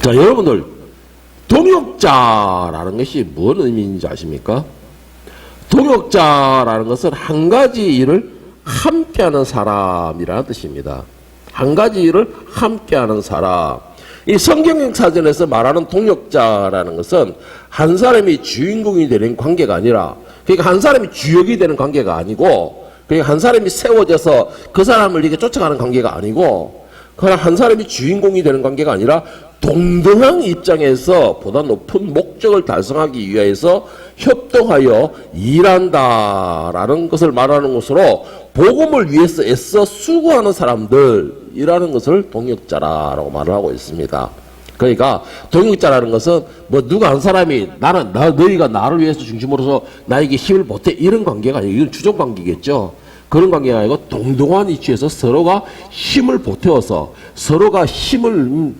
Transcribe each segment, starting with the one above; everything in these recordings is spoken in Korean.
자, 여러분들, 동역자라는 것이 무슨 의미인지 아십니까? 동역자라는 것은 한 가지 일을 함께하는 사람이라는 뜻입니다. 한 가지 일을 함께하는 사람. 이 성경적 사전에서 말하는 동역자라는 것은 한 사람이 주인공이 되는 관계가 아니라, 그러니까 한 사람이 주역이 되는 관계가 아니고, 그러니까 한 사람이 세워져서 그 사람을 이렇게 쫓아가는 관계가 아니고, 그냥 한 사람이 주인공이 되는 관계가 아니라 동등한 입장에서 보다 높은 목적을 달성하기 위해서 협동하여 일한다라는 것을 말하는 것으로 복음을 위해서 애써 수고하는 사람들이라는 것을 동역자라고 말을 하고 있습니다. 그러니까 동역자라는 것은 뭐 누가 한 사람이 너희가 나를 위해서 중심으로서 나에게 힘을 보태 이런 관계가 아니고 이건 주종 관계겠죠. 그런 관계가 아니고 동등한 위치에서 서로가 힘을 보태어서 서로가 힘을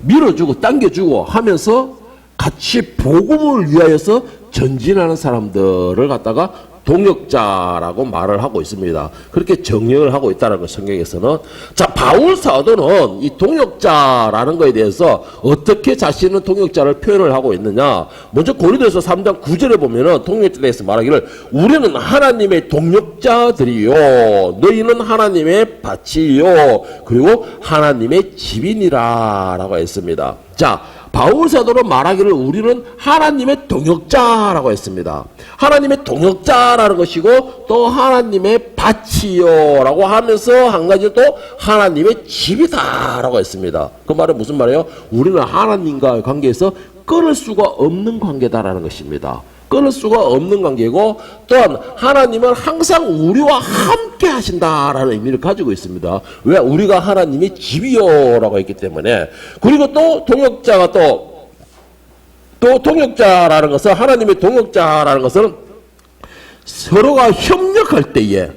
밀어주고 당겨주고 하면서 같이 복음을 위하여서 전진하는 사람들을 갖다가 동역자라고 말을 하고 있습니다. 그렇게 정의를 하고 있다는 거 성경에서는. 자, 바울 사도는 이 동역자라는 것에 대해서 어떻게 자신은 동역자를 표현을 하고 있느냐. 먼저 고린도서 3장 9절에 보면은 동역자에 대해서 말하기를 우리는 하나님의 동역자들이요 너희는 하나님의 밭이요 그리고 하나님의 집이니라 라고 했습니다. 자, 바울 사도는 말하기를 우리는 하나님의 동역자라고 했습니다. 하나님의 동역자라는 것이고 또 하나님의 밭이요 라고 하면서 한 가지 또 하나님의 집이다 라고 했습니다. 그 말은 무슨 말이에요? 우리는 하나님과의 관계에서 끊을 수가 없는 관계다라는 것입니다. 끊을 수가 없는 관계고 또한 하나님은 항상 우리와 함께 하신다라는 의미를 가지고 있습니다. 왜? 우리가 하나님의 집이요 라고 했기 때문에. 그리고 또 동역자가 또 동역자라는 것은 하나님의 동역자라는 것은 서로가 협력할 때에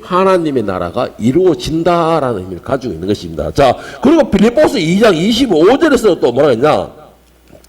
하나님의 나라가 이루어진다라는 의미를 가지고 있는 것입니다. 자, 그리고 빌립보서 2장 25절에서 또 뭐라 했냐?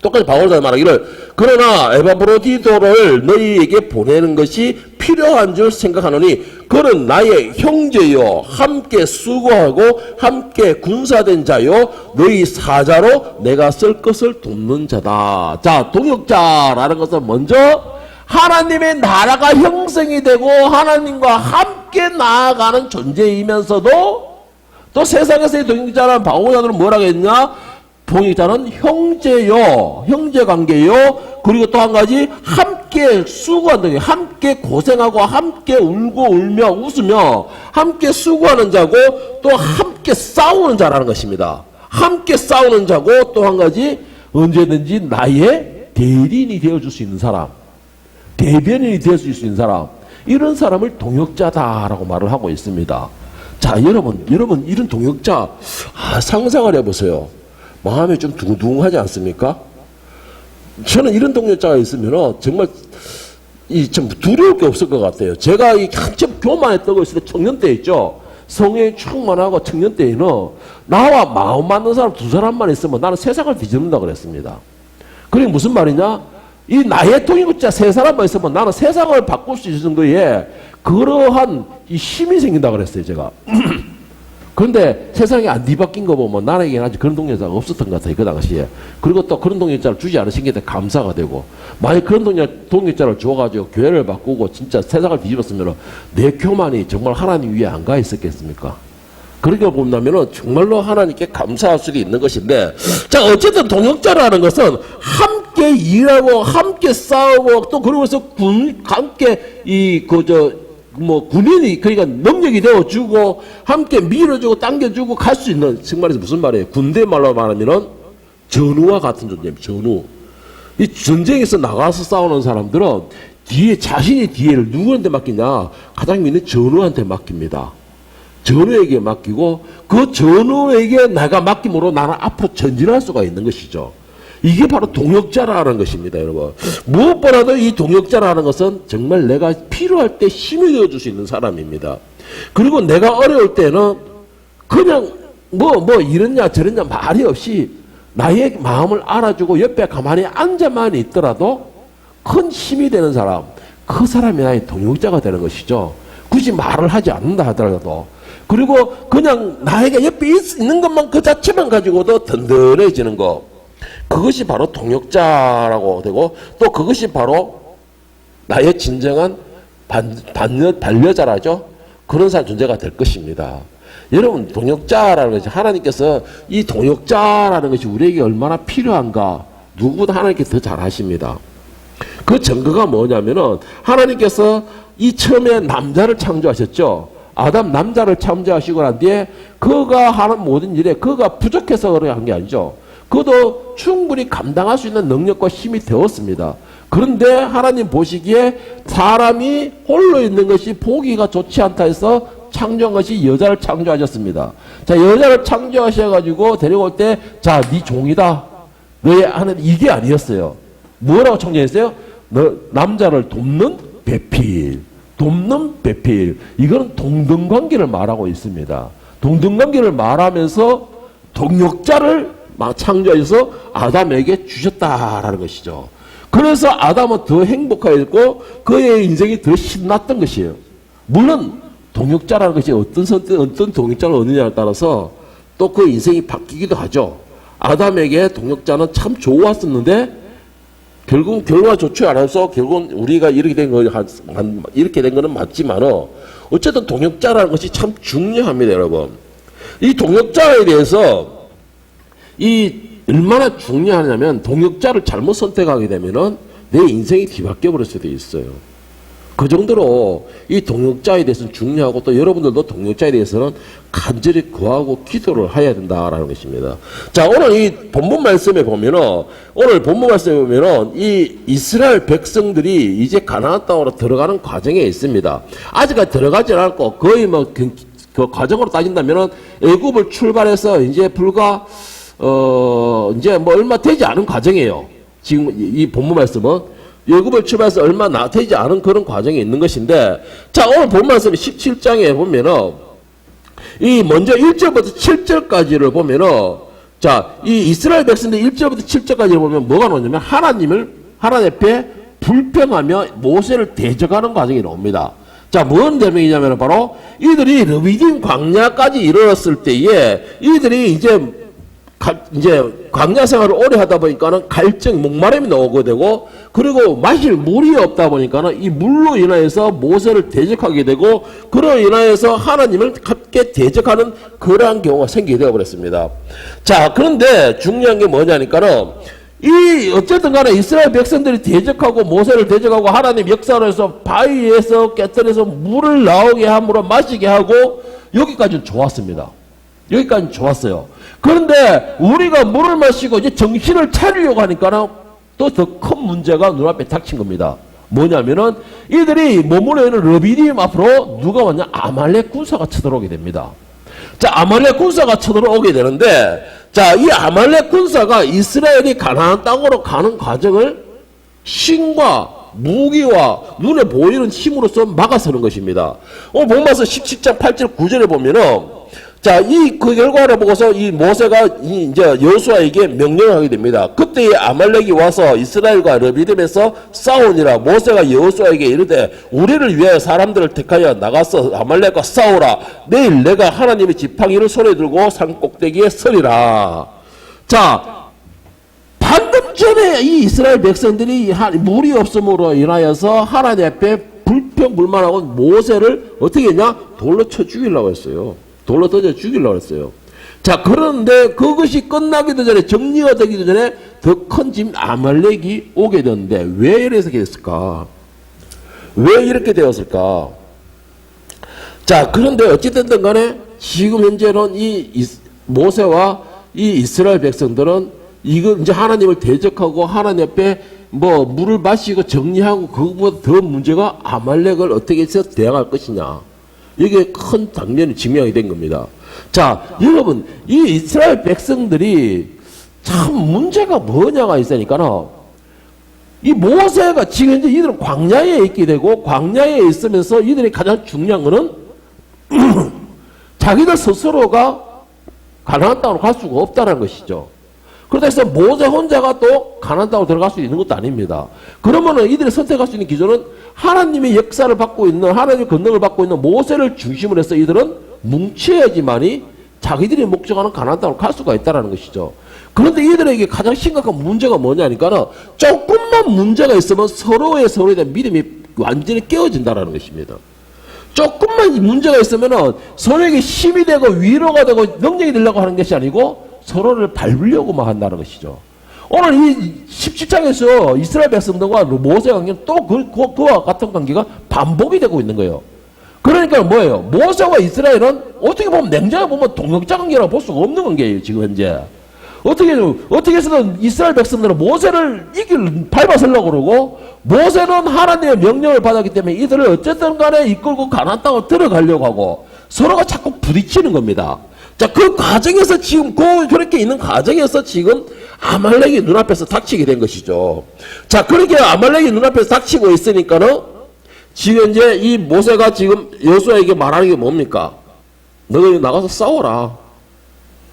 똑같이 바울사도 말하기를 그러나 에바브로디도를 너희에게 보내는 것이 필요한 줄 생각하노니 그는 나의 형제요 함께 수고하고 함께 군사된 자요 너희 사자로 내가 쓸 것을 돕는 자다. 자, 동역자라는 것은 먼저 하나님의 나라가 형성이 되고 하나님과 함께 나아가는 존재이면서도 또 세상에서의 동역자라는 바울사도는 뭐라고 했냐? 동역자는 형제요, 형제관계요, 그리고 또 한 가지 함께 수고하는, 함께 고생하고 함께 울고 울며 웃으며 함께 수고하는 자고 또 함께 싸우는 자라는 것입니다. 함께 싸우는 자고 또 한 가지 언제든지 나의 대리인이 되어줄 수 있는 사람, 대변인이 되어줄 수 있는 사람, 이런 사람을 동역자다라고 말을 하고 있습니다. 자, 여러분 이런 동역자 상상을 해보세요. 마음이 좀 두근두근하지 않습니까? 저는 이런 동역자가 있으면 정말 좀 두려울 게 없을 것 같아요. 제가 한참 교만에 떠고 있을 때 청년 때 있죠. 성령이 충만하고 청년 때에는 나와 마음 맞는 사람 두 사람만 있으면 나는 세상을 뒤집는다 그랬습니다. 그게 무슨 말이냐? 이 나의 동역자 세 사람만 있으면 나는 세상을 바꿀 수 있는 거에 그러한 이 힘이 생긴다 그랬어요, 제가. 그런데 세상에 안 뒤바뀐 거 보면 나에게는 아직 그런 동역자가 없었던 것 같아요, 그 당시에. 그리고 또 그런 동역자를 주지 않으신 게 감사가 되고, 만약 그런 동역자를 주어가지고 교회를 바꾸고 진짜 세상을 뒤집었으면 내 교만이 정말 하나님 위에 안 가 있었겠습니까? 그렇게 본다면 정말로 하나님께 감사할 수 있는 것인데, 자, 어쨌든 동역자라는 것은 함께 일하고 함께 싸우고 또 그러면서 함께 군인이 그러니까 능력이 되어주고 함께 밀어주고 당겨주고 갈 수 있는 정말에서 무슨 말이에요? 군대 말로 말하면은 전우와 같은 존재입니다. 전우. 이 전쟁에서 나가서 싸우는 사람들은 자신의 뒤에를 누구한테 맡기냐? 가장 믿는 전우한테 맡깁니다. 전우에게 맡기고 그 전우에게 내가 맡김으로 나는 앞으로 전진할 수가 있는 것이죠. 이게 바로 동역자라는 것입니다, 여러분. 무엇보다도 이 동역자라는 것은 정말 내가 필요할 때 힘이 되어줄 수 있는 사람입니다. 그리고 내가 어려울 때는 그냥 이랬냐 저랬냐 말이 없이 나의 마음을 알아주고 옆에 가만히 앉아만 있더라도 큰 힘이 되는 사람, 그 사람이 나의 동역자가 되는 것이죠. 굳이 말을 하지 않는다 하더라도 그리고 그냥 나에게 옆에 있는 것만 그 자체만 가지고도 든든해지는 거. 그것이 바로 동역자라고 되고 또 그것이 바로 나의 진정한 반려자라죠. 그런 사람 존재가 될 것입니다. 여러분 동역자라는 것이 하나님께서 이 동역자라는 것이 우리에게 얼마나 필요한가 누구보다 하나님께서 더 잘 아십니다. 그 증거가 뭐냐면은 하나님께서 이 처음에 남자를 창조하셨죠. 아담 남자를 창조하시고 난 뒤에 그가 하는 모든 일에 그가 부족해서 그렇게 한 게 아니죠. 그도 충분히 감당할 수 있는 능력과 힘이 되었습니다. 그런데 하나님 보시기에 사람이 홀로 있는 것이 보기가 좋지 않다 해서 창조한 것이 여자를 창조하셨습니다. 자, 여자를 창조하셔가지고 데려올 때, 자, 네 종이다. 너의 하는 이게 아니었어요. 뭐라고 창조했어요? 너 남자를 돕는 배필. 돕는 배필. 이거는 동등관계를 말하고 있습니다. 동등관계를 말하면서 동역자를 창조해서 아담에게 주셨다라는 것이죠. 그래서 아담은 더 행복하였고 그의 인생이 더 신났던 것이에요. 물론 동역자라는 것이 어떤 동역자를 얻느냐에 따라서 또 그 인생이 바뀌기도 하죠. 아담에게 동역자는 참 좋았었는데 결국 결과가 좋지 않아서 결국은 우리가 이렇게 된 거는 맞지만 어쨌든 동역자라는 것이 참 중요합니다, 여러분. 이 동역자에 대해서 이 얼마나 중요하냐면 동역자를 잘못 선택하게 되면은 내 인생이 뒤바뀌어 버릴 수도 있어요. 그 정도로 이 동역자에 대해서는 중요하고 또 여러분들도 동역자에 대해서는 간절히 구하고 기도를 해야 된다라는 것입니다. 자, 오늘 이 본문 말씀에 보면은 이 이스라엘 백성들이 이제 가나안 땅으로 들어가는 과정에 있습니다. 아직까지 들어가지 않았고 거의 뭐 그 과정으로 따진다면은 애굽을 출발해서 이제 불과 이제 뭐 얼마 되지 않은 과정이에요. 지금 이 본문 말씀은 애굽을 출발해서 얼마 되지 않은 그런 과정이 있는 것인데, 자, 오늘 본문 말씀 17장에 보면은 이 먼저 1절부터 7절까지를 보면은, 자, 이 이스라엘 백성들 1절부터 7절까지를 보면 뭐가 나오냐면 하나님 앞에 불평하며 모세를 대적하는 과정이 나옵니다. 자, 뭔 대명이냐면 바로 이들이 르비딤 광야까지 이르렀을 때에 이들이 이제 광야 생활을 오래 하다 보니까는 갈증, 목마름이 나오게 되고, 그리고 마실 물이 없다 보니까는 이 물로 인하여서 모세를 대적하게 되고, 그로 인하여서 하나님을 함께 대적하는 그러한 경우가 생기게 되어버렸습니다. 자, 그런데 중요한 게 뭐냐니까는 어쨌든 간에 이스라엘 백성들이 대적하고 모세를 대적하고 하나님 역사로 해서 바위에서 깨뜨려서 물을 나오게 함으로 마시게 하고 여기까지는 좋았습니다. 여기까지는 좋았어요. 그런데 우리가 물을 마시고 이제 정신을 차리려고 하니까는 또 더 큰 문제가 눈앞에 닥친 겁니다. 뭐냐면은 이들이 머물러 있는 르비딤 앞으로 누가 왔냐? 아말렉 군사가 쳐들어오게 됩니다. 자, 아말렉 군사가 쳐들어오게 되는데, 자, 이 아말렉 군사가 이스라엘이 가나안 땅으로 가는 과정을 신과 무기와 눈에 보이는 힘으로써 막아서는 것입니다. 오늘 본문에서 17장 8절 9절에 보면은, 자, 그 결과를 보고서 이 모세가 이제 여호수아에게 명령을 하게 됩니다. 그때 아말렉이 와서 이스라엘과 르비딤에서 싸우니라. 모세가 여호수아에게 이르되 우리를 위하여 사람들을 택하여 나가서 아말렉과 싸우라. 내일 내가 하나님의 지팡이를 손에 들고 산 꼭대기에 서리라. 자, 방금 전에 이 이스라엘 백성들이 물이 없음으로 인하여서 하나님 앞에 불평불만하고 모세를 어떻게 했냐? 돌로 쳐 죽이려고 했어요. 돌로 던져 죽이려고 했어요. 자, 그런데 그것이 끝나기도 전에, 정리가 되기도 전에 더 큰 짐 아말렉이 오게 되는데 왜 이렇게 됐을까? 왜 이렇게 되었을까? 자, 그런데 어찌됐든 간에 지금 현재는 이 모세와 이 이스라엘 백성들은 이거 이제 하나님을 대적하고 하나님 앞에 뭐 물을 마시고 정리하고 그것보다 더 문제가 아말렉을 어떻게 해서 대항할 것이냐. 이게 큰 당면이 증명이 된 겁니다. 자, 여러분, 이 이스라엘 백성들이 참 문제가 뭐냐가 있으니까는 이 모세가 지금 현재 이들은 광야에 있게 되고 광야에 있으면서 이들이 가장 중요한 거는 자기들 스스로가 가나안 땅으로 갈 수가 없다는 것이죠. 그래서 모세 혼자가 또 가나안 땅으로 들어갈 수 있는 것도 아닙니다. 그러면은 이들이 선택할 수 있는 기준은 하나님의 역사를 받고 있는, 하나님의 권능을 받고 있는 모세를 중심으로 해서 이들은 뭉쳐야지만이 자기들이 목적하는 가나안 땅으로 갈 수가 있다는 것이죠. 그런데 이들에게 가장 심각한 문제가 뭐냐니까는 조금만 문제가 있으면 서로에 대한 믿음이 완전히 깨어진다는 것입니다. 조금만 문제가 있으면은 서로에게 힘이 되고 위로가 되고 능력이 되려고 하는 것이 아니고 서로를 밟으려고만 한다는 것이죠. 오늘 이 17장에서 이스라엘 백성들과 모세의 관계는 또 그와 같은 관계가 반복이 되고 있는 거예요. 그러니까 뭐예요? 모세와 이스라엘은 어떻게 보면 냉정하게 보면 동역자 관계라고 볼 수가 없는 관계예요, 지금 현재. 어떻게 해서든 이스라엘 백성들은 모세를 밟아서려고 그러고, 모세는 하나님의 명령을 받았기 때문에 이들을 어쨌든 간에 이끌고 가나안 땅으로 들어가려고 하고, 서로가 자꾸 부딪히는 겁니다. 자, 그 과정에서 지금, 그렇게 있는 과정에서 지금 아말렉이 눈앞에서 닥치게 된 것이죠. 자, 그렇게 아말렉이 눈앞에서 닥치고 있으니까는 지금 이제 이 모세가 지금 여호수아에게 말하는 게 뭡니까? 너희 나가서 싸워라.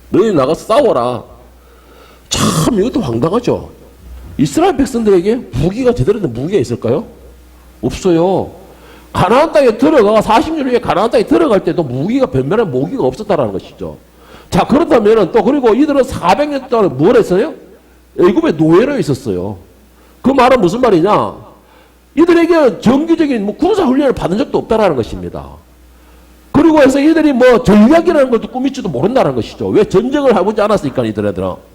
너희 나가서 싸워라. 참 이것도 황당하죠. 이스라엘 백성들에게 무기가 제대로 된 무기가 있을까요? 없어요. 가나안 땅에 들어가 40년 후에 가나안 땅에 들어갈 때도 무기가 변변한 무기가 없었다라는 것이죠. 자, 그렇다면은 또 그리고 이들은 400년 동안 뭘 했어요? 애굽에 노예로 있었어요. 그 말은 무슨 말이냐? 이들에게 정기적인 군사 훈련을 받은 적도 없다라는 것입니다. 그리고 해서 이들이 뭐 전략이라는 것도 꾸밀지도 모른다는 것이죠. 왜 전쟁을 해보지 않았으니까 이들애들은.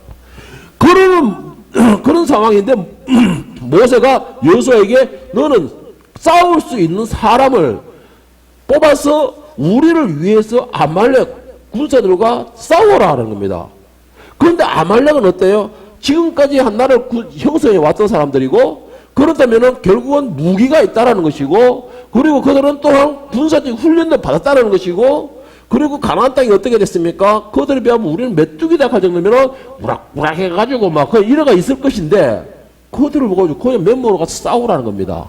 그런 상황인데 모세가 여호수아에게 너는 싸울 수 있는 사람을 뽑아서 우리를 위해서 아말렉 군사들과 싸워라 하는 겁니다. 그런데 아말렉은 어때요? 지금까지 한 나라를 형성해 왔던 사람들이고, 그렇다면은 결국은 무기가 있다라는 것이고, 그리고 그들은 또한 군사적 훈련도 받았다는 것이고, 그리고 가나안 땅이 어떻게 됐습니까? 그들에 비하면 우리는 메뚜기다 할 정도면은 우락우락 해가지고 막 그 일화가 있을 것인데, 그들을 보고 그냥 맨몸으로 가서 싸우라는 겁니다.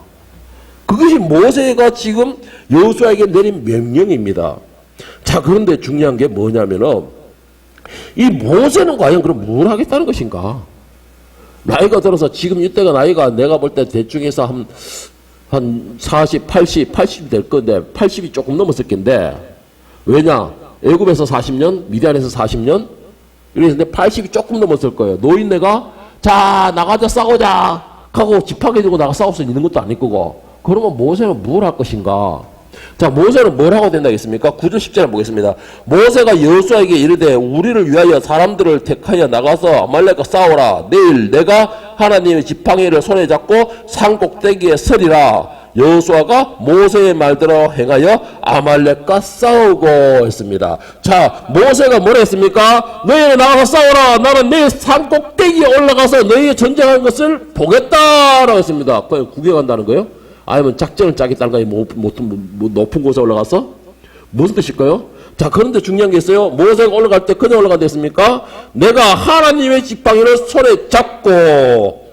그것이 모세가 지금 여호수아에게 내린 명령입니다. 자, 그런데 중요한 게 뭐냐면은 이 모세는 과연 그럼 뭘 하겠다는 것인가? 나이가 들어서 지금 이때가 나이가 내가 볼 때 대충 해서 한 40, 80이 될 건데 80이 조금 넘었을 건데, 왜냐? 애굽에서 40년, 미디안에서 40년, 이랬는데 80이 조금 넘었을 거예요. 노인네가 자 나가자 싸우자 하고 집하게 들고 나가 싸울 수 있는 것도 아닐 거고, 그러면 모세는 뭘 할 것인가? 자, 모세는 뭘 하고 된다겠습니까? 9절 10절을 보겠습니다. 모세가 여호수아에게 이르되 우리를 위하여 사람들을 택하여 나가서 아말렉과 싸우라. 내일 내가 하나님의 지팡이를 손에 잡고 산 꼭대기에 서리라. 여호수아가 모세의 말대로 행하여 아말렉과 싸우고 했습니다. 자, 모세가 뭐라 했습니까? 너희는 나가서 싸워라. 나는 내일 산 꼭대기에 올라가서 너희의 전쟁하는 것을 보겠다라고 했습니다. 그냥 구경한다는 거예요? 아니면 작전을 짜겠다는 거예요? 높은 곳에 올라가서? 무슨 뜻일까요? 자, 그런데 중요한 게 있어요. 모세가 올라갈 때 그냥 올라가야 됐습니까? 내가 하나님의 지팡이를 손에 잡고,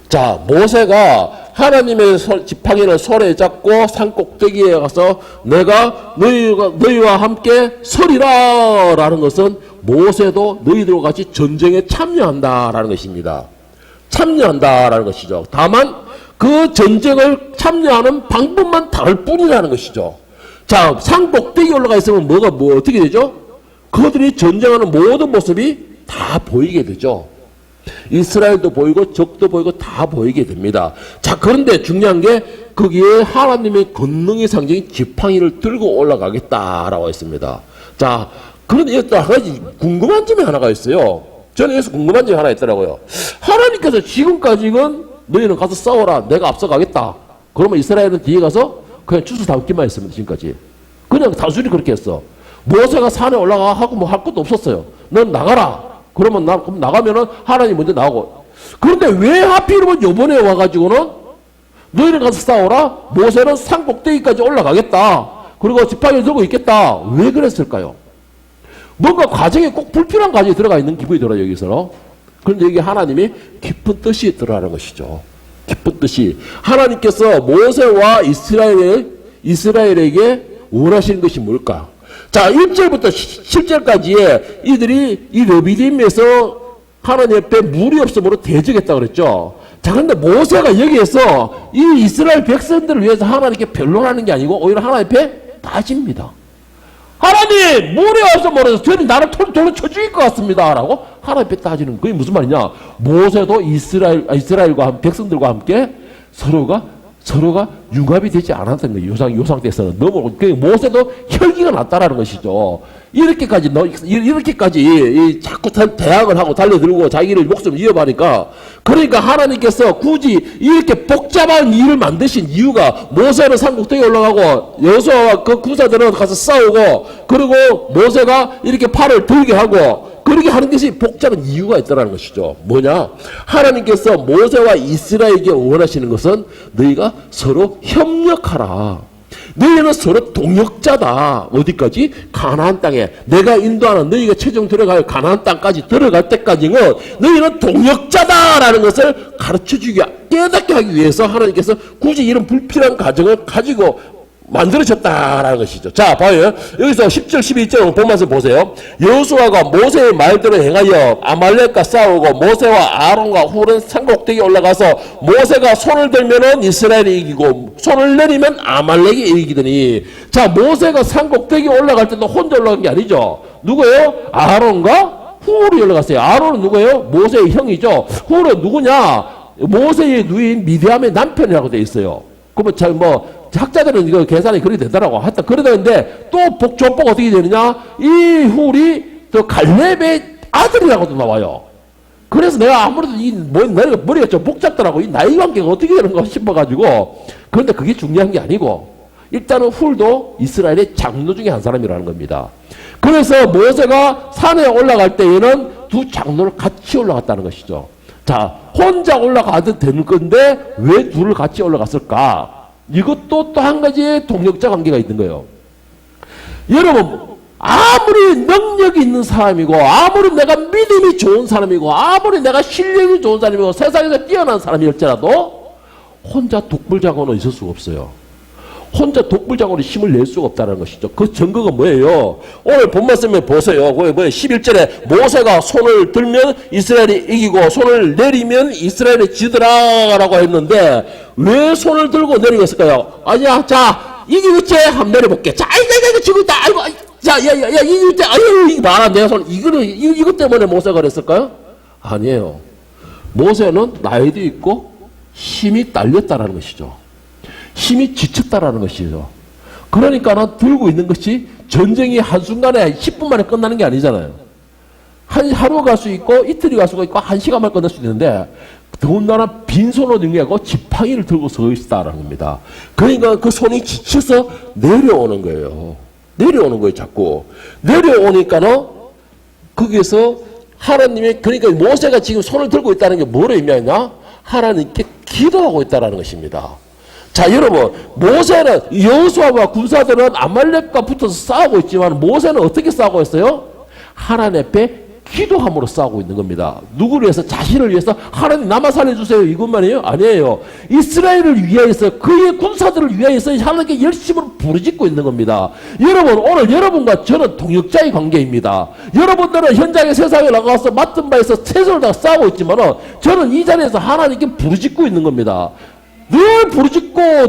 자, 모세가 하나님의 지팡이를 손에 잡고 산 꼭대기에 가서 내가 너희와 함께 서리라 라는 것은 모세도 너희들과 같이 전쟁에 참여한다라는 것입니다. 참여한다라는 것이죠. 다만 그 전쟁을 참여하는 방법만 다를 뿐이라는 것이죠. 자, 산 꼭대기에 올라가 있으면 어떻게 되죠? 그들이 전쟁하는 모든 모습이 다 보이게 되죠. 이스라엘도 보이고 적도 보이고 다 보이게 됩니다. 자, 그런데 중요한 게 거기에 하나님의 권능의 상징인 지팡이를 들고 올라가겠다라고 했습니다. 자, 그런데 또 한 가지 궁금한 점이 하나가 있어요. 저는 여기서 궁금한 점이 하나 있더라고요. 하나님께서 지금까지는 너희는 가서 싸워라. 내가 앞서가겠다. 그러면 이스라엘은 뒤에 가서 그냥 추수 담기만 했습니다. 지금까지. 그냥 단순히 그렇게 했어. 모세가 산에 올라가 하고 뭐 할 것도 없었어요. 넌 나가라. 그럼 나가면은 하나님 먼저 나오고. 그런데 왜 하필이면 요번에 와가지고는 너희는 가서 싸워라. 모세는 산 꼭대기까지 올라가겠다. 그리고 지팡이를 들고 있겠다. 왜 그랬을까요? 뭔가 과정에 꼭 불필요한 과정이 들어가 있는 기분이 들어요, 여기서. 그런데 여기 하나님이 깊은 뜻이 들어가는 것이죠. 깊은 뜻이. 하나님께서 모세와 이스라엘에게 원하시는 것이 뭘까? 자, 1절부터 7절까지에 이들이 이 르비딤에서 하나님 앞에 물이 없음으로 대적했다고 그랬죠. 자, 근데 모세가 여기에서 이 이스라엘 백성들을 위해서 하나님께 변론하는 게 아니고 오히려 하나님 앞에 따집니다. 하나님, 물이 없어 모르서 저는 나를 돌로 쳐 죽일 것 같습니다. 라고 하나님 앞에 따지는 그게 무슨 말이냐? 모세도 이스라엘과 백성들과 함께 서로가 융합이 되지 않았던 거예요. 요상 때서는 너무 모세도 혈기가 났다라는 것이죠. 이렇게까지 자꾸 대항을 하고 달려들고 자기를 목숨을 이어가니까 그러니까 하나님께서 굳이 이렇게 복잡한 일을 만드신 이유가 모세는 산꼭대기에 올라가고 여호수아와 그 군사들은 가서 싸우고 그리고 모세가 이렇게 팔을 들게 하고 그렇게 하는 것이 복잡한 이유가 있다는 것이죠. 뭐냐? 하나님께서 모세와 이스라엘에게 원하시는 것은 너희가 서로 협력하라. 너희는 서로 동역자다. 어디까지? 가나안 땅에 내가 인도하는 너희가 최종 들어갈 가나안 땅까지 들어갈 때까지는 너희는 동역자다라는 것을 가르쳐주기 깨닫게 하기 위해서 하나님께서 굳이 이런 불필요한 가정을 가지고 만들어졌다라는 것이죠. 자, 봐요. 여기서 10절, 12절 보면서 보세요. 여호수아가 모세의 말대로 행하여 아말렉과 싸우고 모세와 아론과 훌은 산꼭대기에 올라가서 모세가 손을 들면은 이스라엘이 이기고 손을 내리면 아말렉이 이기더니 자, 모세가 산꼭대기에 올라갈 때도 혼자 올라간 게 아니죠. 누구예요? 아론과 훌이 올라갔어요. 아론은 누구예요? 모세의 형이죠. 훌은 누구냐? 모세의 누인 미디암의 남편이라고 되어 있어요. 그러면 학자들은 이거 계산이 그렇게 되더라고. 하여튼 그러는데 또 조폭 어떻게 되느냐? 이 훌이 또 갈렙의 아들이라고도 나와요. 그래서 내가 아무래도 머리가 좀 복잡더라고. 이 나이 관계가 어떻게 되는가 싶어가지고. 그런데 그게 중요한 게 아니고 일단은 훌도 이스라엘의 장로 중에 한 사람이라는 겁니다. 그래서 모세가 산에 올라갈 때에는 두 장로를 같이 올라갔다는 것이죠. 자, 혼자 올라가도 되는 건데 왜 둘을 같이 올라갔을까? 이것도 또 한 가지의 동력자 관계가 있는 거예요. 여러분, 아무리 능력이 있는 사람이고 아무리 내가 믿음이 좋은 사람이고 아무리 내가 실력이 좋은 사람이고 세상에서 뛰어난 사람일지라도 혼자 독불장군은 있을 수가 없어요. 혼자 독불장군이 힘을 낼 수가 없다는 것이죠. 그 증거가 뭐예요? 오늘 본 말씀에 보세요. 11절에 모세가 손을 들면 이스라엘이 이기고 손을 내리면 이스라엘이 지더라라고 했는데 왜 손을 들고 내리고 있을까요? 아니야, 자, 이기겠지? 한번 내려볼게. 자, 이거 지고 있다. 아이고, 자, 이기겠지? 아유, 이거 봐라. 내 손. 이것 때문에 모세가 그랬을까요? 아니에요. 모세는 나이도 있고 힘이 딸렸다라는 것이죠. 힘이 지쳤다라는 것이죠. 그러니까는 들고 있는 것이 전쟁이 한순간에 10분 만에 끝나는 게 아니잖아요. 하루 갈 수 있고 이틀이 갈 수가 있고 1시간 만에 끝날 수 있는데 더군다나 빈손으로 든 게 아니고 지팡이를 들고 서 있다라는 겁니다. 그러니까 그 손이 지쳐서 내려오는 거예요. 내려오는 거예요, 자꾸. 내려오니까는 거기에서 하나님의 그러니까 모세가 지금 손을 들고 있다는 게 뭐를 의미하냐? 하나님께 기도하고 있다는 것입니다. 자, 여러분, 모세는 여호수아와 군사들은 아말렉과 붙어서 싸우고 있지만 모세는 어떻게 싸우고 있어요? 하나님 앞에 기도함으로 싸우고 있는 겁니다. 누구를 위해서? 자신을 위해서 하나님 나만 살려주세요 이것만이에요? 아니에요. 이스라엘을 위하여서 그의 군사들을 위하여서 하나님께 열심으로 부르짖고 있는 겁니다. 여러분, 오늘 여러분과 저는 동역자의 관계입니다. 여러분들은 현장의 세상에 나가서 맡은 바에서 최선을 다해 싸우고 있지만 저는 이 자리에서 하나님께 부르짖고 있는 겁니다. 늘 부르짖고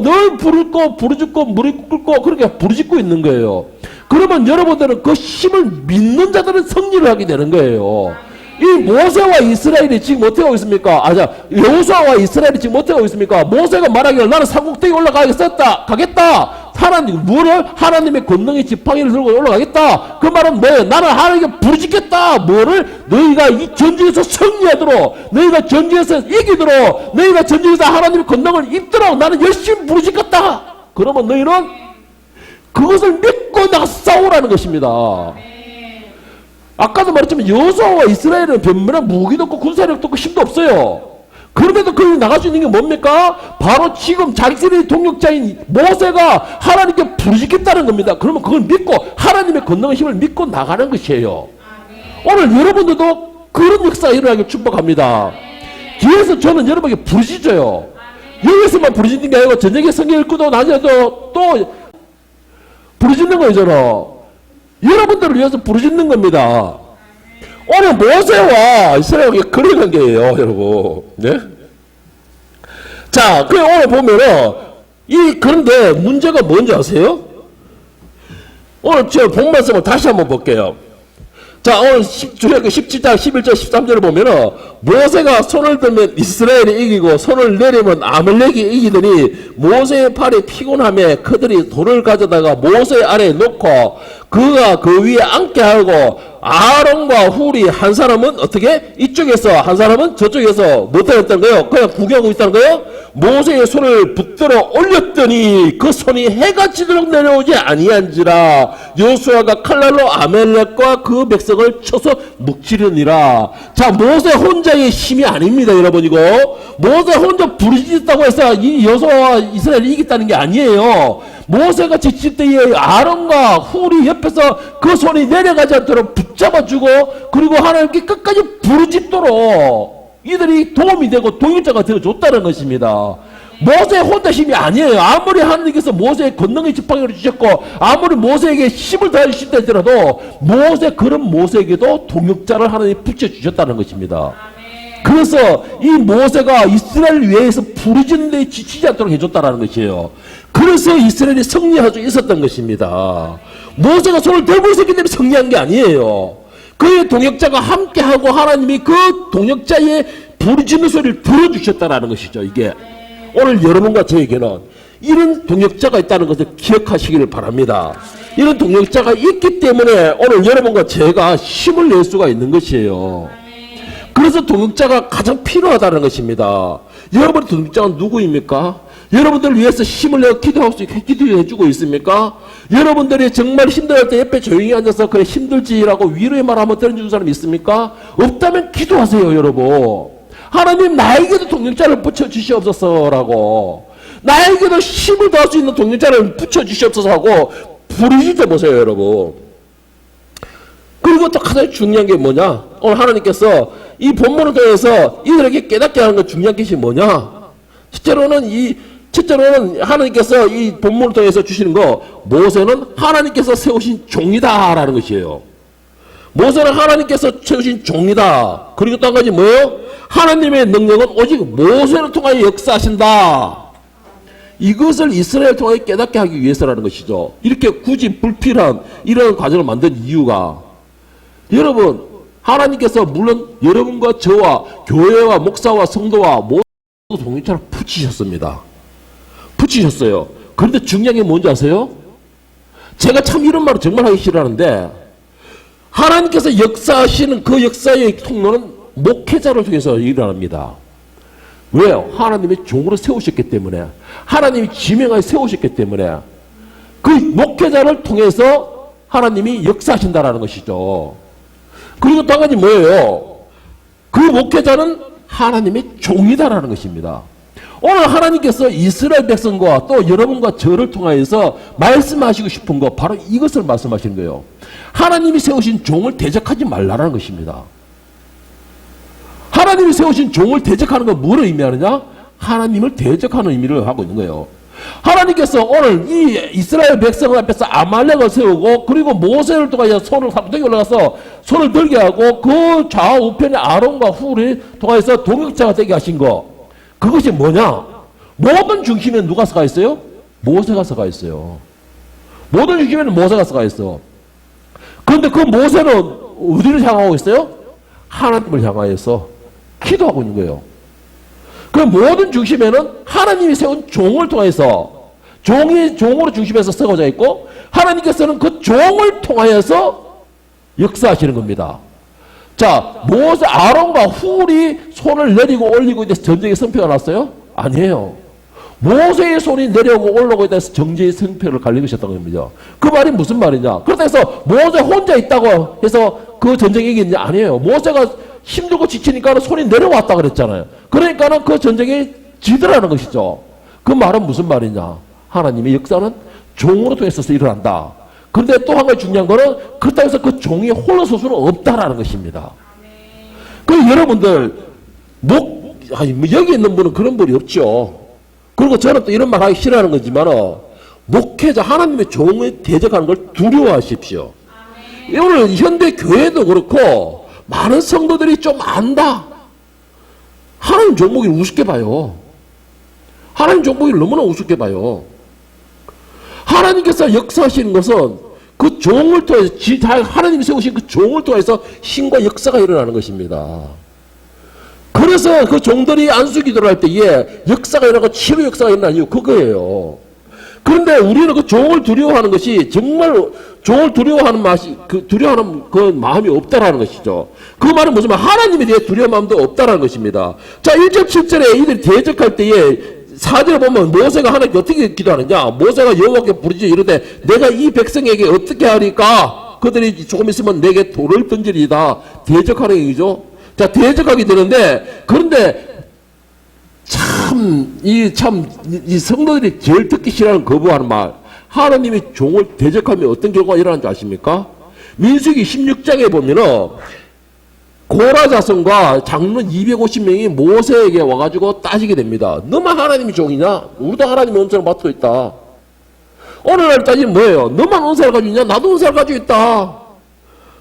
무릎 꿇고 그렇게 부르짖고 있는 거예요. 그러면 여러분들은 그 힘을 믿는 자들은 승리를 하게 되는 거예요. 이 모세와 이스라엘이 지금 어떻게 하고 있습니까? 여호수아와 이스라엘이 지금 어떻게 하고 있습니까? 모세가 말하기를 나는 산꼭대기 가겠다. 하나님의 권능의 지팡이를 들고 올라가겠다. 그 말은 뭐예요? 나는 하나님께 부르짖겠다. 너희가 이 전쟁에서 승리하도록, 너희가 전쟁에서 이기도록, 너희가 전쟁에서 하나님의 권능을 입도록 나는 열심히 부르짖겠다. 그러면 너희는 그것을 믿고 나가 싸우라는 것입니다. 아까도 말했지만 여호수아와 이스라엘은 변변한 무기도 없고 군사력도 없고 힘도 없어요. 그럼에도 거기 나갈 수 있는 게 뭡니까? 바로 지금 자기들의 동력자인 모세가 하나님께 부르짖겠다는 겁니다. 그러면 그걸 믿고 하나님의 권능의 힘을 믿고 나가는 것이에요. 오늘 여러분들도 그런 역사가 일어나길 축복합니다. 뒤에서 저는 여러분에게 부르짖어요. 여기서만 부르짖는 게 아니고 저녁에 성경 읽고도 낮에도 또 부르짖는 거잖아. 여러분들을 위해서 부르짖는 겁니다. 오늘 모세와 이스라엘의 그런 관계예요, 여러분. 네? 자, 오늘 보면은, 그런데 문제가 뭔지 아세요? 오늘 저 본 말씀을 다시 한번 볼게요. 자, 오늘 출애굽기 17장 11절 13절을 보면은 모세가 손을 들면 이스라엘이 이기고 손을 내리면 아말렉이 이기더니 모세의 팔이 피곤함에 그들이 돌을 가져다가 모세 아래에 놓고 그가 그 위에 앉게 하고 아론과 훌이 한 사람은 어떻게 이쪽에서 한 사람은 저쪽에서 못하였던 거예요. 그냥 구경하고 있다는 거예요. 모세의 손을 붙들어 올렸더니 그 손이 해가 지도록 내려오지 아니한지라 여호수아가 칼날로 아말렉과 그 백성을 쳐서 묵지르니라. 자, 모세 혼자의 힘이 아닙니다, 여러분. 이거 모세 혼자 부르짖었다고 해서 이 여호수아와 이스라엘이 이겼다는 게 아니에요. 모세가 지칠 때에 아론과 훌이 옆에서 그 손이 내려가지 않도록 붙잡아주고 그리고 하나님께 끝까지 부르짖도록 이들이 도움이 되고 동역자가 되어줬다는 것입니다. 모세 혼자 힘이 아니에요. 아무리 하나님께서 모세의 권능의 지팡이를 주셨고 아무리 모세에게 힘을 다해주신다 할지라도 그런 모세에게도 동역자를 하나님이 붙여주셨다는 것입니다. 그래서 이 모세가 이스라엘 위해서 부르짖는 데 지치지 않도록 해줬다는 것이에요. 그래서 이스라엘이 승리할 수 있었던 것입니다. 모세가 손을 들고 있었기 때문에 승리한 게 아니에요. 그의 동역자가 함께하고 하나님이 그 동역자의 부르짖는 소리를 들어주셨다는 것이죠. 이게 오늘 여러분과 저에게는 이런 동역자가 있다는 것을 기억하시기를 바랍니다. 이런 동역자가 있기 때문에 오늘 여러분과 제가 힘을 낼 수가 있는 것이에요. 그래서 동역자가 가장 필요하다는 것입니다. 여러분의 동역자가 누구입니까? 여러분들을 위해서 힘을 내어 기도해주고 있습니까? 여러분들이 정말 힘들 때 옆에 조용히 앉아서 그래 힘들지라고 위로의 말 한번 들어주는 사람 있습니까? 없다면 기도하세요, 여러분. 하나님 나에게도 동역자를 붙여주시옵소서라고, 나에게도 힘을 더할 수 있는 동역자를 붙여주시옵소서 하고 부르짖어 보세요, 여러분. 그리고 또 가장 중요한 게 뭐냐? 오늘 하나님께서 이 본문을 통해서 이들에게 깨닫게 하는 것 중요한 것이 뭐냐? 첫째로는 하나님께서 이 본문을 통해서 주시는 거, 모세는 하나님께서 세우신 종이다라는 것이에요. 모세는 하나님께서 세우신 종이다. 그리고 또 한 가지 뭐예요? 하나님의 능력은 오직 모세를 통하여 역사하신다. 이것을 이스라엘 통하여 깨닫게 하기 위해서라는 것이죠. 이렇게 굳이 불필요한 이런 과정을 만든 이유가, 여러분, 하나님께서 물론 여러분과 저와 교회와 목사와 성도와 모두 동역자를 붙이셨습니다. 붙이셨어요. 그런데 중요한 게 뭔지 아세요? 제가 참 이런 말을 정말 하기 싫어하는데, 하나님께서 역사하시는 그 역사의 통로는 목회자를 통해서 일어납니다. 왜요? 하나님이 종으로 세우셨기 때문에, 하나님이 지명하여 세우셨기 때문에 그 목회자를 통해서 하나님이 역사하신다라는 것이죠. 그리고 또 한 가지 뭐예요? 그 목회자는 하나님의 종이다라는 것입니다. 오늘 하나님께서 이스라엘 백성과 또 여러분과 저를 통하여서 말씀하시고 싶은 거, 바로 이것을 말씀하시는 거예요. 하나님이 세우신 종을 대적하지 말라는 것입니다. 하나님이 세우신 종을 대적하는 건 뭐를 의미하느냐? 하나님을 대적하는 의미를 하고 있는 거예요. 하나님께서 오늘 이 이스라엘 백성 앞에서 아말렉을 세우고 그리고 모세를 통하여 손을 산등에 올라가서 손을 들게 하고 그 좌우편에 아론과 훌을 통하여서 동역자가 되게 하신 거, 그것이 뭐냐? 모든 중심에 누가 서가 있어요? 모세가 서가 있어요. 모든 중심에는 모세가 서가 있어. 그런데 그 모세는 어디를 향하고 있어요? 하나님을 향하여서 기도하고 있는 거예요. 그 모든 중심에는 하나님이 세운 종을 통해서, 종이 종으로 중심에서 서고자 있고, 하나님께서는 그 종을 통하여서 역사하시는 겁니다. 자, 모세, 아론과 훌이 손을 내리고 올리고 있어서 전쟁의 성패가 났어요? 아니에요. 모세의 손이 내려오고 올라오고 있다 해서 정제의 성패를 갈리셨다는 겁니다. 그 말이 무슨 말이냐? 그렇다 해서 모세 혼자 있다고 해서 그 전쟁이 이겼냐? 아니에요. 모세가 힘들고 지치니까 손이 내려왔다 그랬잖아요. 그러니까는 그 전쟁이 지더라는 것이죠. 그 말은 무슨 말이냐? 하나님의 역사는 종으로 통해서 일어난다. 그런데 또 한 가지 중요한 거는, 그렇다고 해서 그 종이 홀로 설 수는 없다라는 것입니다. 그 여러분들, 여기 있는 분은 그런 분이 없죠. 그리고 저는 또 이런 말 하기 싫어하는 거지만, 목회자, 하나님의 종을 대적하는 걸 두려워하십시오. 오늘 현대 교회도 그렇고, 많은 성도들이 좀 안다. 하나님 종목을 우습게 봐요. 하나님 종목을 너무나 우습게 봐요. 하나님께서 역사하시는 것은 그 종을 통해서 하나님이 세우신 그 종을 통해서 신과 역사가 일어나는 것입니다. 그래서 그 종들이 안수기도를 할 때에 역사가 일어나고 치료 역사가 일어나는 이유 그거예요. 그런데 우리는 그 종을 두려워하는 것이 정말 종을 두려워하는 두려워하는 그 마음이 없다라는 것이죠. 그 말은 무슨 말? 하나님에 대해 두려운 마음도 없다라는 것입니다. 자, 1절 7절에 이들이 대적할 때에 4절에 보면 모세가 하나님께 어떻게 기도하느냐? 모세가 여호와께 부르짖어 이르되 내가 이 백성에게 어떻게 하리까? 그들이 조금 있으면 내게 돌을 던지리이다. 대적하는 얘기죠. 자, 대적하게 되는데, 그런데 이 성도들이 제일 듣기 싫어하는 거부하는 말. 하나님이 종을 대적하면 어떤 결과가 일어나는지 아십니까? 민수기 16장에 보면은 고라 자손과 장로 250명이 모세에게 와가지고 따지게 됩니다. 너만 하나님이 종이냐? 우리도 하나님의 은사를 맡고 있다. 오늘날 따지면 뭐예요? 너만 은사를 가지고 있냐? 나도 은사를 가지고 있다.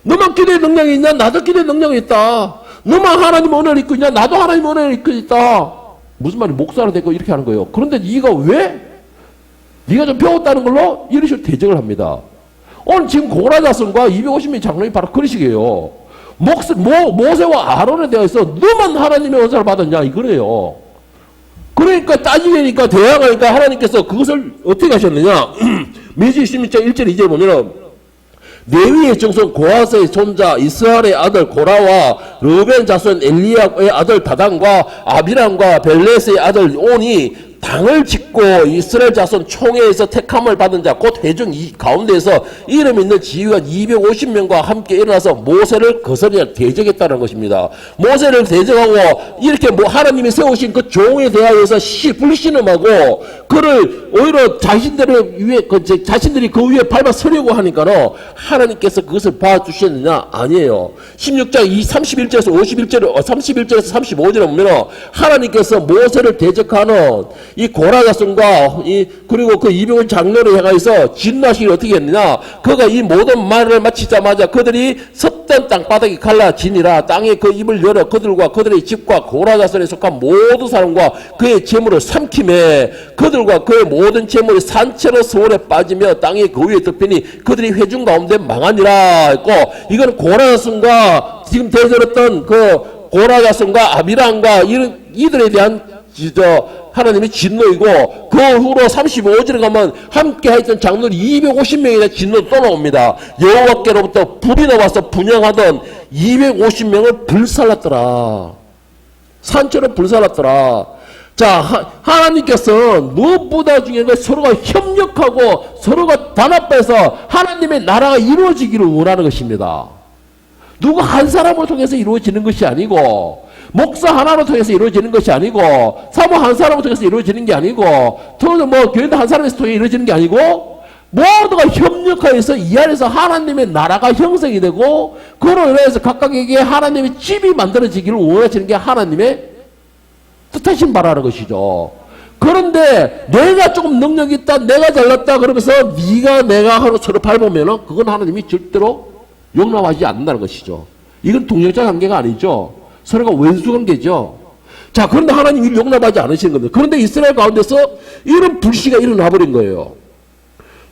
너만 기도의 능력이 있냐? 나도 기도의 능력이 있다. 너만 하나님 은혜를 입고 있냐? 나도 하나님 은혜를 입고 있다. 무슨 말이 목사로 되고 이렇게 하는 거예요. 그런데 네가 왜? 네가 좀 배웠다는 걸로 이런 식으로 대적을 합니다. 오늘 지금 고라 자손과 250명의 장로이 바로 그런 식이에요. 모세와 아론에 대해서 너만 하나님의 은사를 받았냐 이거래요. 그러니까 따지니까 대항하니까 하나님께서 그것을 어떻게 하셨느냐? 민수기 16장 1절 2절 보면은 레위의 정손 고하스의 손자 이스라엘의 아들 고라와 르벤 자손 엘리압의 아들 다단과 아비람과 벨레스의 아들 온이 당을 짓고 이스라엘 자손 총회에서 택함을 받은 자 곧 회중 이 가운데에서 이름 있는 지휘관 250명과 함께 일어나서 모세를 거스르냐 대적했다는 것입니다. 모세를 대적하고 이렇게 하나님이 세우신 그 종에 대하여서 불신음하고 그를 오히려 자신들이 그 위에 밟아 서려고 하니까는 하나님께서 그것을 봐주셨느냐? 아니에요. 16장 31절에서 31절에서 35절에 보면 하나님께서 모세를 대적하는 이 고라 자손과 그리고 그 200원 장로를 향해서 진노하시기 어떻게 했느냐? 그가 이 모든 말을 마치자마자 그들이 섰던 땅바닥이 갈라지니라. 땅에 그 입을 열어 그들과 그들의 집과 고라 자손에 속한 모든 사람과 그의 재물을 삼킴에 그들과 그의 모든 재물이 산채로 서울에 빠지며 땅에 그 위에 덮이니 그들이 회중 가운데 망하니라 했고, 이건 고라 자손과 지금 대절했던 그 고라 자손과 아비람과 이들에 대한 하나님의 진노이고, 그 후로 35절에 가면 함께 했던 장로들이 250명에 대한 진노도 또 나옵니다. 여호와께로부터 불이 나와서 분양하던 250명을 불살랐더라. 산처럼 불살랐더라. 자, 하나님께서 무엇보다 중요한 건 서로가 협력하고 서로가 단합해서 하나님의 나라가 이루어지기를 원하는 것입니다. 누구 한 사람을 통해서 이루어지는 것이 아니고, 목사 하나로 통해서 이루어지는 것이 아니고, 사모 한 사람을 통해서 이루어지는 게 아니고, 교인도 한 사람에서 통해 이루어지는 게 아니고, 모두가 협력하여서 이 안에서 하나님의 나라가 형성이 되고, 그로 인해서 각각에게 하나님의 집이 만들어지기를 원하시는 게 하나님의 뜻하신 바라는 것이죠. 그런데 내가 조금 능력이 있다, 내가 잘났다 그러면서 네가 내가 하루 서로 밟으면은 그건 하나님이 절대로 용납하지 않는다는 것이죠. 이건 동력자 관계가 아니죠. 서로가 원수 관계죠. 자, 그런데 하나님이 용납하지 않으시는 겁니다. 그런데 이스라엘 가운데서 이런 불씨가 일어나 버린 거예요.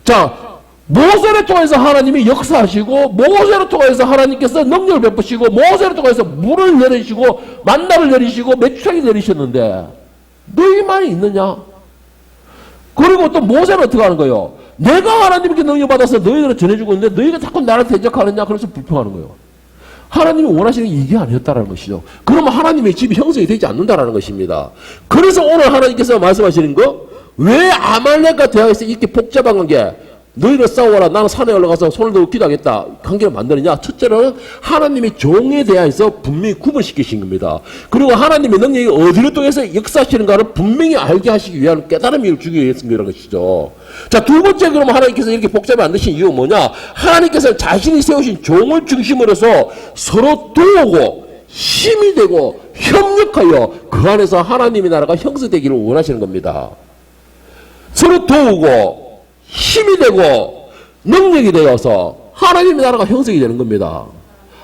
자, 모세를 통해서 하나님이 역사하시고, 모세를 통해서 하나님께서 능력을 베푸시고, 모세를 통해서 물을 내리시고, 만나를 내리시고, 메추라기 내리셨는데 너희만이 있느냐? 그리고 또 모세는 어떻게 하는 거예요? 내가 하나님께 능력 받아서 너희들을 전해주고 있는데 너희가 자꾸 나를 대적하느냐? 그래서 불평하는 거예요. 하나님이 원하시는 게 이게 아니었다라는 것이죠. 그러면 하나님의 집이 형성이 되지 않는다라는 것입니다. 그래서 오늘 하나님께서 말씀하시는 거, 왜 아말렉과 대하여서 이렇게 복잡한 관계, 너희를 싸워라, 나는 산에 올라가서 손을 들고 기도하겠다, 관계를 만드느냐? 첫째로는 하나님의 종에 대하여서 분명히 구분시키신 겁니다. 그리고 하나님의 능력이 어디를 통해서 역사하시는가를 분명히 알게 하시기 위한 깨달음을 주기 위해서인 것이죠. 자, 두 번째, 그러면 하나님께서 이렇게 복잡하게 만드신 이유는 뭐냐? 하나님께서 자신이 세우신 종을 중심으로 해서 서로 도우고 힘이 되고 협력하여 그 안에서 하나님의 나라가 형성되기를 원하시는 겁니다. 서로 도우고 힘이 되고 능력이 되어서 하나님의 나라가 형성이 되는 겁니다.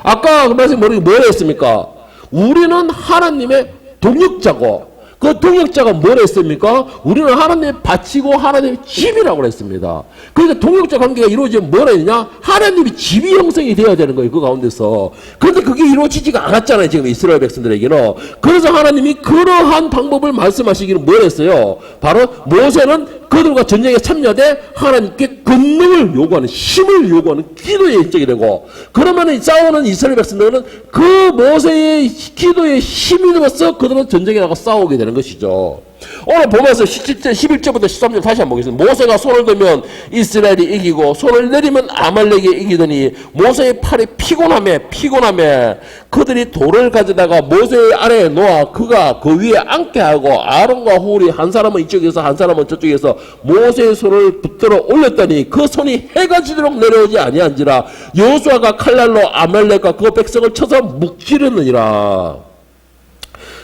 아까 그 말씀 뭐라 했습니까? 우리는 하나님의 동역자고, 그 동역자가 뭘 했습니까? 우리는 하나님의 밭이고 하나님의 집이라고 했습니다. 그러니까 동역자 관계가 이루어지면 뭐라 했냐? 하나님이 집이 형성이 되어야 되는 거예요. 그 가운데서. 그런데 그게 이루어지지가 않았잖아요. 지금 이스라엘 백성들에게는. 그래서 하나님이 그러한 방법을 말씀하시기는 뭘 했어요? 바로 모세는 그들과 전쟁에 참여돼 하나님께 권능을 요구하는, 힘을 요구하는 기도의 인적이 되고, 그러면 싸우는 이스라엘 백성들은 그 모세의 기도의 힘이 되어서 그들은 전쟁에 나가 싸우게 되는 것이죠. 오늘 보면서 11절부터 13절 다시 한번 보겠습니다. 모세가 손을 들면 이스라엘이 이기고 손을 내리면 아말렉이 이기더니 모세의 팔이 피곤함에 그들이 돌을 가져다가 모세의 아래에 놓아 그가 그 위에 앉게 하고 아론과 훌이 한 사람은 이쪽에서 한 사람은 저쪽에서 모세의 손을 붙들어 올렸더니 그 손이 해가 지도록 내려오지 아니한지라 여호수아가 칼날로 아말렉과 그 백성을 쳐서 묵지르느니라.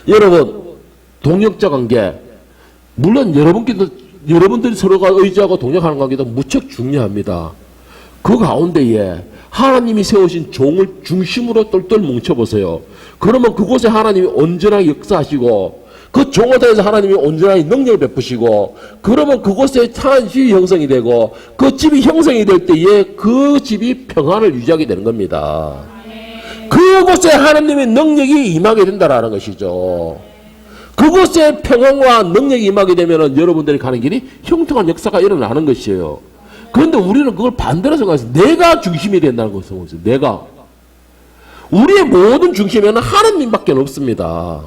여러분, 동역자 관계, 물론 여러분들이 서로가 의지하고 동역하는 관계도 무척 중요합니다. 그 가운데에 하나님이 세우신 종을 중심으로 똘똘 뭉쳐보세요. 그러면 그곳에 하나님이 온전하게 역사하시고 그 종을 통해서 하나님이 온전하게 능력을 베푸시고, 그러면 그곳에 한 집이 형성이 되고 그 집이 형성이 될 때에 그 집이 평안을 유지하게 되는 겁니다. 그곳에 하나님의 능력이 임하게 된다라는 것이죠. 그곳에 평안과 능력이 임하게 되면 여러분들이 가는 길이 형통한 역사가 일어나는 것이에요. 그런데 우리는 그걸 반대로 생각해서 내가 중심이 된다는 것을 생각해요. 내가. 우리의 모든 중심에는 하나님밖에 없습니다.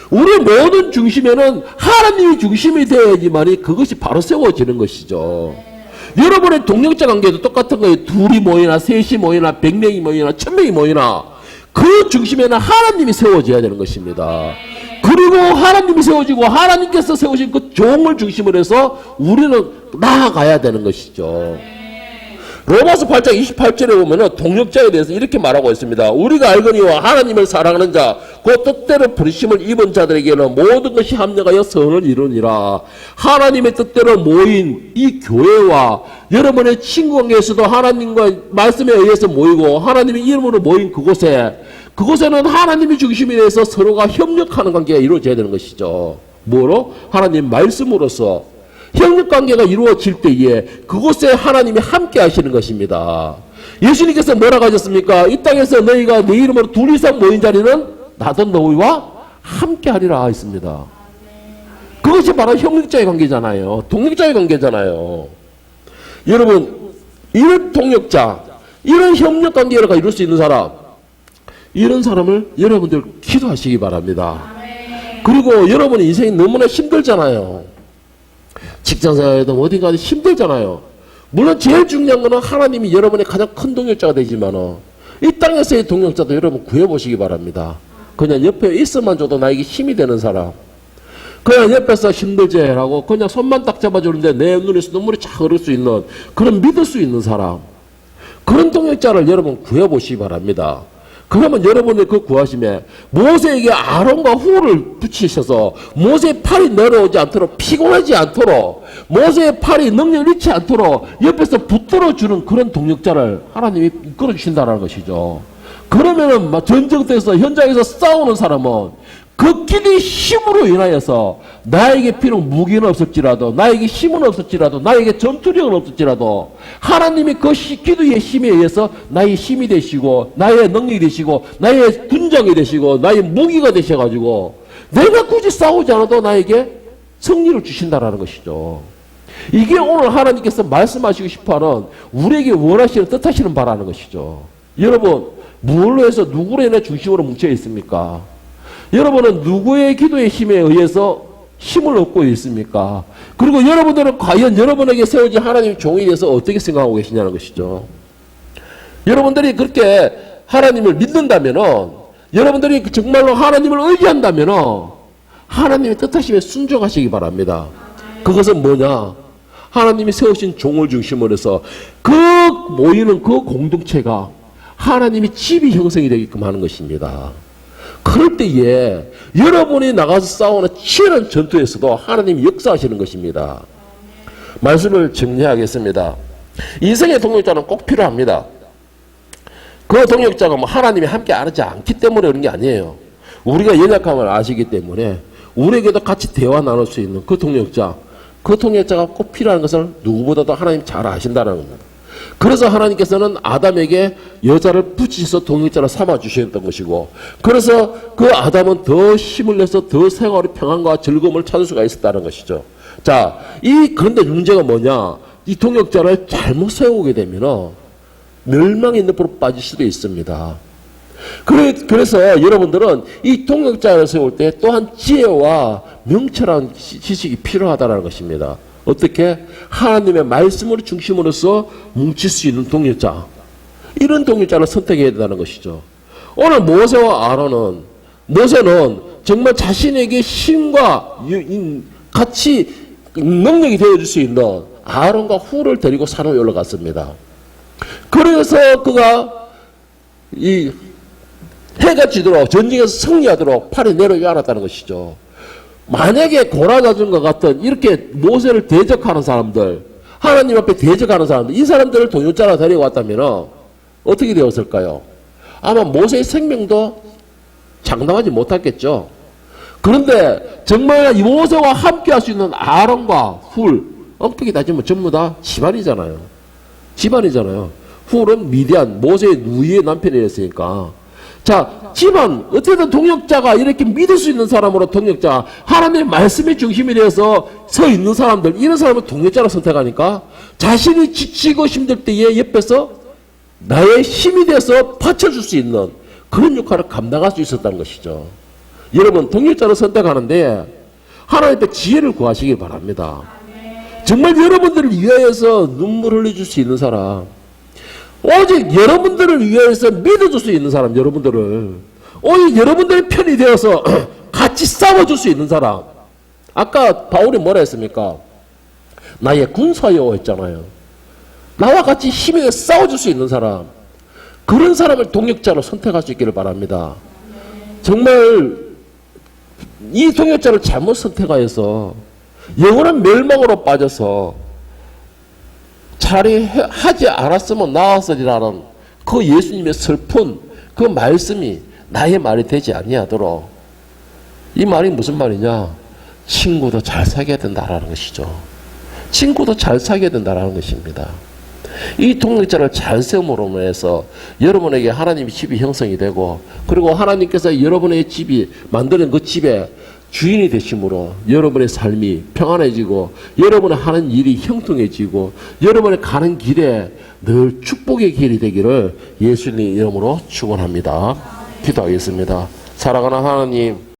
우리의 모든 중심에는 하나님이 중심이 되어야지만이 그것이 바로 세워지는 것이죠. 여러분의 동역자 관계도 똑같은 거예요. 둘이 모이나 셋이 모이나 100명이 모이나 1000명이 모이나 그 중심에는 하나님이 세워져야 되는 것입니다. 그리고 하나님이 세워지고 하나님께서 세우신 그 종을 중심으로 해서 우리는 나아가야 되는 것이죠. 로마서 8장 28절에 보면 동역자에 대해서 이렇게 말하고 있습니다. 우리가 알거니와 하나님을 사랑하는 자, 그 뜻대로 부르심을 입은 자들에게는 모든 것이 합력하여 선을 이루니라. 하나님의 뜻대로 모인 이 교회와 여러분의 친구 관계에서도 하나님과 말씀에 의해서 모이고 하나님의 이름으로 모인 그곳에는 하나님이 중심이 돼서 서로가 협력하는 관계가 이루어져야 되는 것이죠. 뭐로? 하나님 말씀으로서 협력관계가 이루어질 때에 그곳에 하나님이 함께 하시는 것입니다. 예수님께서 뭐라고 하셨습니까? 이 땅에서 너희가 내 이름으로 둘 이상 모인 자리는 나도 너희와 함께 하리라 했습니다. 그것이 바로 협력자의 관계잖아요. 동역자의 관계잖아요. 여러분, 이런 동역자, 이런 협력관계가 이룰 수 있는 사람, 이런 사람을 여러분들 기도하시기 바랍니다. 그리고 여러분 인생이 너무나 힘들잖아요. 직장생활에도 어디 가도 힘들잖아요. 물론 제일 중요한 거는 하나님이 여러분의 가장 큰 동역자가 되지만 이 땅에서의 동역자도 여러분 구해보시기 바랍니다. 그냥 옆에 있어만 줘도 나에게 힘이 되는 사람, 그냥 옆에서 힘들지라고 그냥 손만 딱 잡아주는데 내 눈에서 눈물이 착 흐를 수 있는, 그런 믿을 수 있는 사람, 그런 동역자를 여러분 구해보시기 바랍니다. 그러면 여러분의 그 구하심에 모세에게 아론과 훌을 붙이셔서 모세의 팔이 내려오지 않도록, 피곤하지 않도록, 모세의 팔이 능력을 잃지 않도록 옆에서 붙들어주는 그런 동역자를 하나님이 이끌어주신다는 것이죠. 그러면은 전쟁터에서 현장에서 싸우는 사람은 그 기도의 힘으로 인하여서 나에게 비록 무기는 없을지라도, 나에게 힘은 없을지라도, 나에게 전투력은 없을지라도 하나님이 그 기도의 힘에 의해서 나의 힘이 되시고 나의 능력이 되시고 나의 군장이 되시고 나의 무기가 되셔가지고 내가 굳이 싸우지 않아도 나에게 승리를 주신다라는 것이죠. 이게 오늘 하나님께서 말씀하시고 싶어하는, 우리에게 원하시는, 뜻하시는 바라는 것이죠. 여러분, 무엇로 해서 누구로 인해 중심으로 뭉쳐 있습니까? 여러분은 누구의 기도의 힘에 의해서 힘을 얻고 있습니까? 그리고 여러분들은 과연 여러분에게 세워진 하나님의 종에 대해서 어떻게 생각하고 계시냐는 것이죠. 여러분들이 그렇게 하나님을 믿는다면은, 여러분들이 정말로 하나님을 의지한다면은 하나님의 뜻하심에 순종하시기 바랍니다. 그것은 뭐냐? 하나님이 세우신 종을 중심으로 해서 그 모이는 그 공동체가 하나님의 집이 형성이 되게끔 하는 것입니다. 그럴 때에 여러분이 나가서 싸우는 치열한 전투에서도 하나님이 역사하시는 것입니다. 말씀을 정리하겠습니다. 인생의 동역자는 꼭 필요합니다. 그 동역자가 하나님이 함께 하지 않기 때문에 그런 게 아니에요. 우리가 연약함을 아시기 때문에 우리에게도 같이 대화 나눌 수 있는 그 동역자, 그 동역자가 꼭 필요한 것을 누구보다도 하나님 잘 아신다는 겁니다. 그래서 하나님께서는 아담에게 여자를 붙이셔서 동역자를 삼아 주셨던 것이고, 그래서 그 아담은 더 힘을 내서 더 생활의 평안과 즐거움을 찾을 수가 있었다는 것이죠. 자, 그런데 문제가 뭐냐? 이 동역자를 잘못 세우게 되면 멸망의 늪으로 빠질 수도 있습니다. 그래서 여러분들은 이 동역자를 세울 때 또한 지혜와 명철한 지식이 필요하다는 것입니다. 어떻게? 하나님의 말씀을 중심으로서 뭉칠 수 있는 동역자, 이런 동역자를 선택해야 된다는 것이죠. 오늘 모세와 아론은, 모세는 정말 자신에게 힘과 같이 능력이 되어줄 수 있는 아론과 훌을 데리고 산에 올라갔습니다. 그래서 그가 이 해가 지도록 전쟁에서 승리하도록 팔이 내려오지 않았다는 것이죠. 만약에 고라자전과 같은 이렇게 모세를 대적하는 사람들, 하나님 앞에 대적하는 사람들, 이 사람들을 동역자로 데려왔다면 어떻게 되었을까요? 아마 모세의 생명도 장담하지 못했겠죠. 그런데 정말 이 모세와 함께 할 수 있는 아론과 훌, 엄격히 따지면 전부 다 집안이잖아요. 집안이잖아요. 훌은 미디안, 모세의 누이의 남편이었으니까. 자, 집안, 어쨌든 동역자가 이렇게 믿을 수 있는 사람으로 동역자, 하나님의 말씀의 중심이 되어서 서 있는 사람들, 이런 사람을 동역자로 선택하니까 자신이 지치고 힘들 때에 옆에서 나의 힘이 돼서 받쳐줄 수 있는 그런 역할을 감당할 수 있었다는 것이죠. 여러분, 동역자를 선택하는데 하나님 앞에 지혜를 구하시길 바랍니다. 정말 여러분들을 위하여서 눈물 흘려줄 수 있는 사람, 오직 여러분들을 위해서 믿어줄 수 있는 사람, 여러분들을 오직 여러분들의 편이 되어서 같이 싸워줄 수 있는 사람. 아까 바울이 뭐라 했습니까? 나의 군사요 했잖아요. 나와 같이 힘에 싸워줄 수 있는 사람, 그런 사람을 동역자로 선택할 수 있기를 바랍니다. 정말 이 동역자를 잘못 선택하여서 영원한 멸망으로 빠져서 차라리 하지 않았으면 나았으리라는 그 예수님의 슬픈 그 말씀이 나의 말이 되지 아니하도록, 이 말이 무슨 말이냐? 친구도 잘 사귀어야 된다라는 것이죠. 친구도 잘 사귀어야 된다라는 것입니다. 이 동역자를 잘 세움으로 해서 여러분에게 하나님의 집이 형성이 되고, 그리고 하나님께서 여러분의 집이 만드는 그 집에 주인이 되심으로 여러분의 삶이 평안해지고, 여러분의 하는 일이 형통해지고, 여러분의 가는 길에 늘 축복의 길이 되기를 예수님 이름으로 축원합니다. 기도하겠습니다. 사랑하는 하나님,